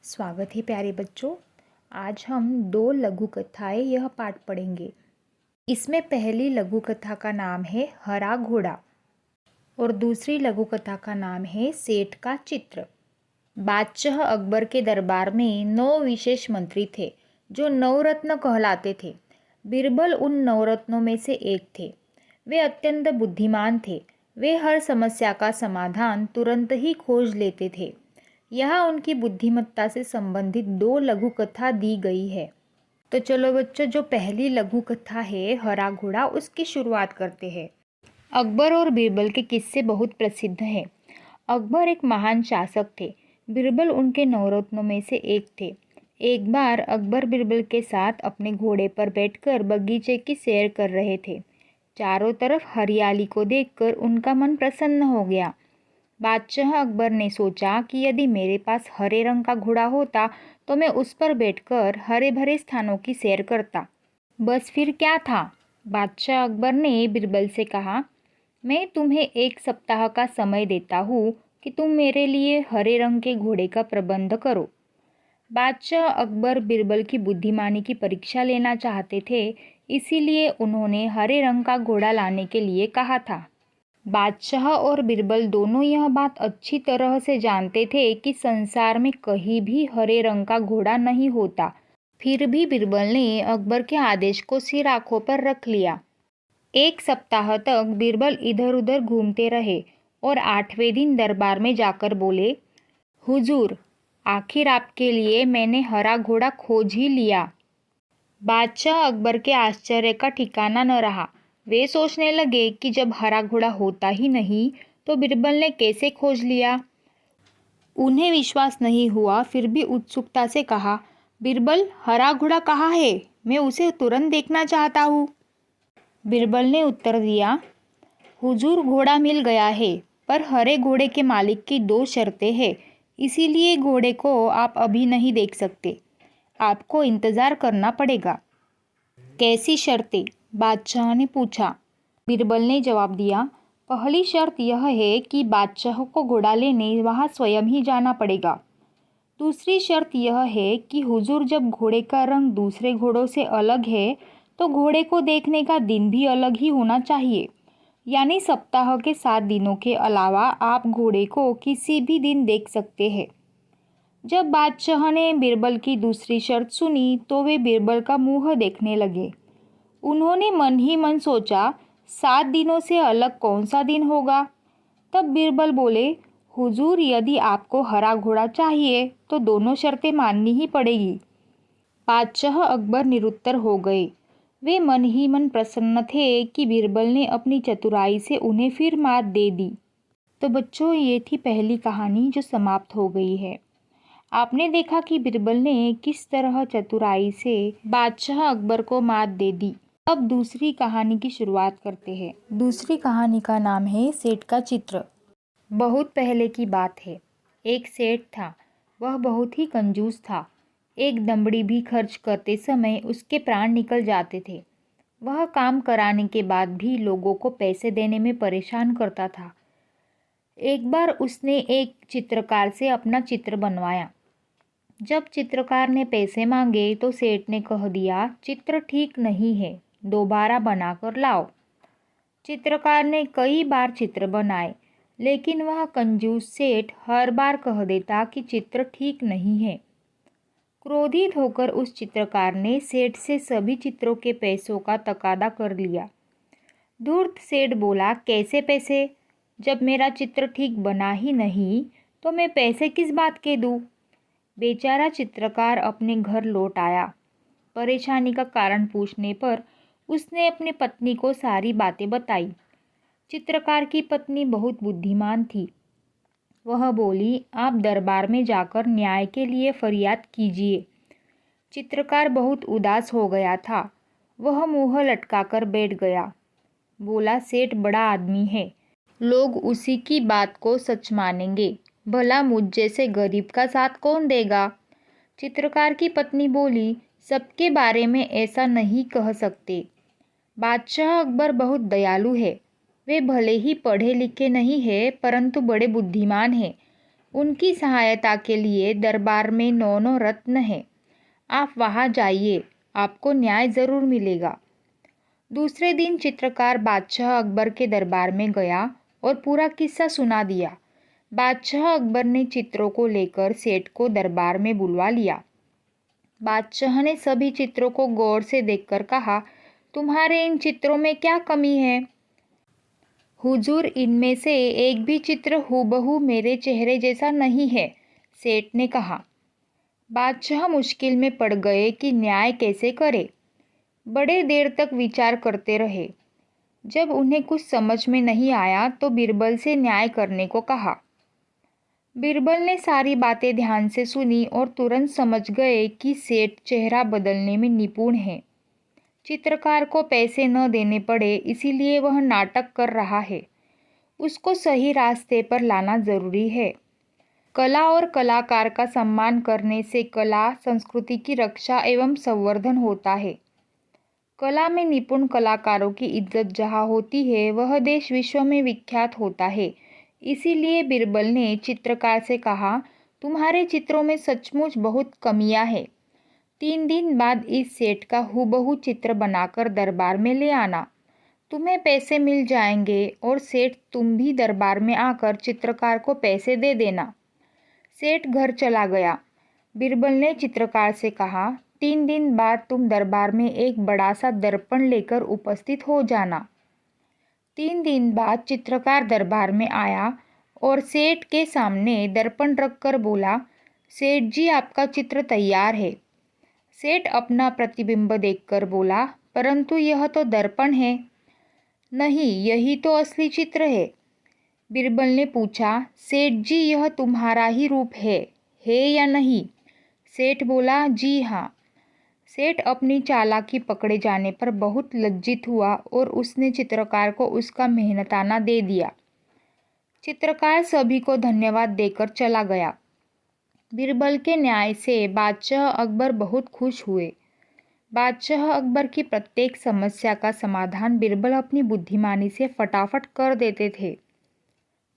स्वागत है प्यारे बच्चों। आज हम दो लघु कथाएं यह पाठ पढ़ेंगे। इसमें पहली लघु कथा का नाम है हरा घोड़ा और दूसरी लघु कथा का नाम है सेठ का चित्र। बादशाह अकबर के दरबार में 9 विशेष मंत्री थे जो नवरत्न कहलाते थे। बीरबल उन नवरत्नों में से एक थे। वे अत्यंत बुद्धिमान थे। वे हर समस्या का समाधान तुरंत ही खोज लेते थे। यहाँ उनकी बुद्धिमत्ता से संबंधित 2 लघु कथा दी गई है। तो चलो बच्चों, जो पहली लघु कथा है हरा घोड़ा, उसकी शुरुआत करते हैं। अकबर और बीरबल के किस्से बहुत प्रसिद्ध हैं। अकबर एक महान शासक थे। बीरबल उनके नवरत्नों में से एक थे। एक बार अकबर बीरबल के साथ अपने घोड़े पर बैठकर बगीचे की सैर कर रहे थे। चारों तरफ हरियाली को देखकर उनका मन प्रसन्न हो गया। बादशाह अकबर ने सोचा कि यदि मेरे पास हरे रंग का घोड़ा होता तो मैं उस पर बैठकर हरे भरे स्थानों की सैर करता। बस फिर क्या था। बादशाह अकबर ने बीरबल से कहा, मैं तुम्हें 1 सप्ताह का समय देता हूँ कि तुम मेरे लिए हरे रंग के घोड़े का प्रबंध करो। बादशाह अकबर बीरबल की बुद्धिमानी की परीक्षा लेना चाहते थे, इसीलिए उन्होंने हरे रंग का घोड़ा लाने के लिए कहा था। बादशाह और बीरबल दोनों यह बात अच्छी तरह से जानते थे कि संसार में कहीं भी हरे रंग का घोड़ा नहीं होता। फिर भी बीरबल ने अकबर के आदेश को सिर आंखों पर रख लिया। 1 सप्ताह तक बीरबल इधर उधर घूमते रहे और 8वें दिन दरबार में जाकर बोले, हुजूर, आखिर आपके लिए मैंने हरा घोड़ा खोज ही लिया। बादशाह अकबर के आश्चर्य का ठिकाना न रहा। वे सोचने लगे कि जब हरा घोड़ा होता ही नहीं तो बीरबल ने कैसे खोज लिया। उन्हें विश्वास नहीं हुआ, फिर भी उत्सुकता से कहा, बीरबल, हरा घोड़ा कहाँ है? मैं उसे तुरंत देखना चाहता हूँ। बीरबल ने उत्तर दिया, हुजूर, घोड़ा मिल गया है, पर हरे घोड़े के मालिक की 2 शर्तें हैं, इसीलिए घोड़े को आप अभी नहीं देख सकते। आपको इंतज़ार करना पड़ेगा। कैसी शर्तें? बादशाह ने पूछा। बीरबल ने जवाब दिया, पहली शर्त यह है कि बादशाह को घोड़ा लेने वहाँ स्वयं ही जाना पड़ेगा। दूसरी शर्त यह है कि हुजूर, जब घोड़े का रंग दूसरे घोड़ों से अलग है तो घोड़े को देखने का दिन भी अलग ही होना चाहिए। यानी सप्ताह के 7 दिनों के अलावा आप घोड़े को किसी भी दिन देख सकते हैं। जब बादशाह ने बीरबल की दूसरी शर्त सुनी तो वे बीरबल का मुँह देखने लगे। उन्होंने मन ही मन सोचा, 7 दिनों से अलग कौन सा दिन होगा। तब बीरबल बोले, हुजूर, यदि आपको हरा घोड़ा चाहिए तो दोनों शर्तें माननी ही पड़ेगी। बादशाह अकबर निरुत्तर हो गए। वे मन ही मन प्रसन्न थे कि बीरबल ने अपनी चतुराई से उन्हें फिर मात दे दी। तो बच्चों, ये थी पहली कहानी जो समाप्त हो गई है। आपने देखा कि बीरबल ने किस तरह चतुराई से बादशाह अकबर को मात दे दी। अब दूसरी कहानी की शुरुआत करते हैं। दूसरी कहानी का नाम है सेठ का चित्र। बहुत पहले की बात है। एक सेठ था। वह बहुत ही कंजूस था। एक दमड़ी भी खर्च करते समय उसके प्राण निकल जाते थे। वह काम कराने के बाद भी लोगों को पैसे देने में परेशान करता था। एक बार उसने एक चित्रकार से अपना चित्र बनवाया। जब चित्रकार ने पैसे मांगे तो सेठ ने कह दिया, चित्र ठीक नहीं है, दोबारा बनाकर लाओ। चित्रकार ने कई बार चित्र बनाए, लेकिन वह कंजूस सेठ हर बार कह देता कि चित्र ठीक नहीं है। क्रोधित होकर उस चित्रकार ने सेठ से सभी चित्रों के पैसों का तकादा कर लिया। धूर्त सेठ बोला, कैसे पैसे? जब मेरा चित्र ठीक बना ही नहीं तो मैं पैसे किस बात के दूँ? बेचारा चित्रकार अपने घर लौट आया। परेशानी का कारण पूछने पर उसने अपनी पत्नी को सारी बातें बताई। चित्रकार की पत्नी बहुत बुद्धिमान थी। वह बोली, आप दरबार में जाकर न्याय के लिए फरियाद कीजिए। चित्रकार बहुत उदास हो गया था। वह मुँह लटकाकर बैठ गया। बोला, सेठ बड़ा आदमी है, लोग उसी की बात को सच मानेंगे, भला मुझ जैसे गरीब का साथ कौन देगा? चित्रकार की पत्नी बोली, सबके बारे में ऐसा नहीं कह सकते। बादशाह अकबर बहुत दयालु है। वे भले ही पढ़े लिखे नहीं हैं, परंतु बड़े बुद्धिमान हैं। उनकी सहायता के लिए दरबार में 9 रत्न हैं। आप वहाँ जाइए, आपको न्याय ज़रूर मिलेगा। दूसरे दिन चित्रकार बादशाह अकबर के दरबार में गया और पूरा किस्सा सुना दिया। बादशाह अकबर ने चित्रों को लेकर सेठ को दरबार में बुलवा लिया। बादशाह ने सभी चित्रों को गौर से देखकर कहा, तुम्हारे इन चित्रों में क्या कमी है? हुजूर, इनमें से एक भी चित्र हूबहू मेरे चेहरे जैसा नहीं है, सेठ ने कहा। बादशाह मुश्किल में पड़ गए कि न्याय कैसे करे। बड़े देर तक विचार करते रहे। जब उन्हें कुछ समझ में नहीं आया तो बीरबल से न्याय करने को कहा। बीरबल ने सारी बातें ध्यान से सुनी और तुरंत समझ गए कि सेठ चेहरा बदलने में निपुण है। चित्रकार को पैसे न देने पड़े, इसीलिए वह नाटक कर रहा है। उसको सही रास्ते पर लाना जरूरी है। कला और कलाकार का सम्मान करने से कला संस्कृति की रक्षा एवं संवर्धन होता है। कला में निपुण कलाकारों की इज्जत जहाँ होती है, वह देश विश्व में विख्यात होता है। इसीलिए बीरबल ने चित्रकार से कहा, तुम्हारे चित्रों में सचमुच बहुत कमियां हैं। 3 दिन बाद इस सेठ का हूबहू चित्र बनाकर दरबार में ले आना। तुम्हें पैसे मिल जाएंगे और सेठ तुम भी दरबार में आकर चित्रकार को पैसे दे देना। सेठ घर चला गया। बीरबल ने चित्रकार से कहा, 3 दिन बाद तुम दरबार में एक बड़ा सा दर्पण लेकर उपस्थित हो जाना। 3 दिन बाद चित्रकार दरबार में आया और सेठ के सामने दर्पण रखकर बोला, सेठ जी, आपका चित्र तैयार है। सेठ अपना प्रतिबिंब देखकर बोला, परंतु यह तो दर्पण है। नहीं, यही तो असली चित्र है। बीरबल ने पूछा, सेठ जी, यह तुम्हारा ही रूप है या नहीं? सेठ बोला, जी हाँ। सेठ अपनी चालाकी पकड़े जाने पर बहुत लज्जित हुआ और उसने चित्रकार को उसका मेहनताना दे दिया। चित्रकार सभी को धन्यवाद देकर चला गया। बीरबल के न्याय से बादशाह अकबर बहुत खुश हुए। बादशाह अकबर की प्रत्येक समस्या का समाधान बीरबल अपनी बुद्धिमानी से फटाफट कर देते थे।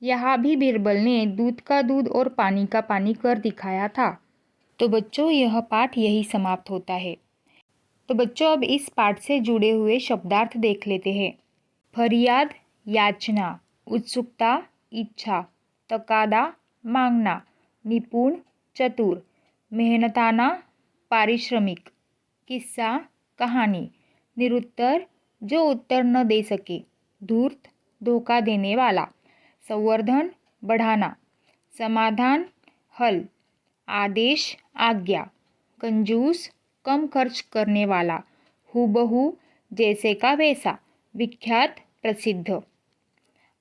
यहाँ भी बीरबल ने दूध का दूध और पानी का पानी कर दिखाया था। तो बच्चों, यह पाठ यही समाप्त होता है। तो बच्चों, अब इस पाठ से जुड़े हुए शब्दार्थ देख लेते हैं। फरियाद, याचना, उत्सुकता, इच्छा, तकादा, मांगना, निपुण, चतुर, मेहनताना, पारिश्रमिक, किस्सा, कहानी, निरुत्तर, जो उत्तर न दे सके, धूर्त, धोखा देने वाला, संवर्धन, बढ़ाना, समाधान, हल, आदेश, आज्ञा, कंजूस, कम खर्च करने वाला, हूबहू, जैसे का वैसा, विख्यात, प्रसिद्ध।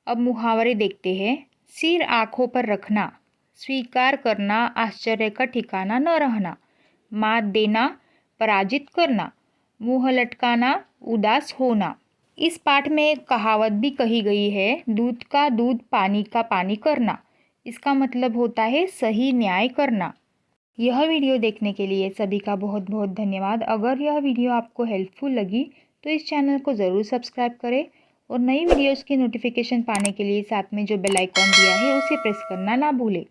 अब मुहावरे देखते हैं। सिर आँखों पर रखना, स्वीकार करना, आश्चर्य का ठिकाना न रहना, मात देना, पराजित करना, मुँह लटकाना, उदास होना। इस पाठ में एक कहावत भी कही गई है, दूध का दूध, पानी का पानी करना। इसका मतलब होता है सही न्याय करना। यह वीडियो देखने के लिए सभी का बहुत बहुत धन्यवाद। अगर यह वीडियो आपको हेल्पफुल लगी तो इस चैनल को ज़रूर सब्सक्राइब करें और नई वीडियोस की नोटिफिकेशन पाने के लिए साथ में जो बेल आइकॉन दिया है उसे प्रेस करना ना भूलें।